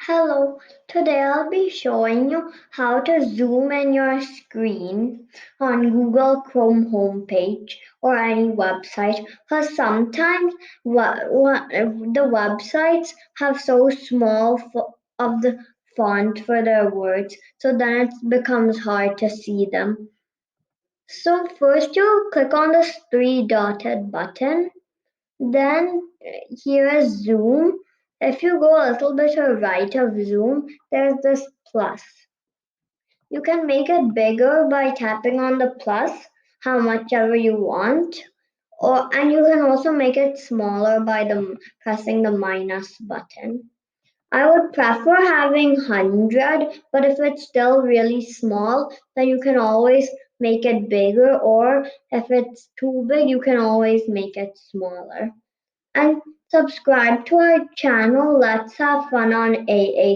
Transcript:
Hello, today I'll be showing you how to zoom in your screen on Google Chrome homepage or any website. Because sometimes the websites have so small of the font for their words, so then it becomes hard to see them. So first you click on this three dotted button, then here is zoom. If you go a little bit to right of zoom, there's this plus. You can make it bigger by tapping on the plus, how much ever you want, or and you can also make it smaller by pressing the minus button. I would prefer having 100, but if it's still really small, then you can always make it bigger, or if it's too big, you can always make it smaller. And subscribe to our channel. Let's have fun on AA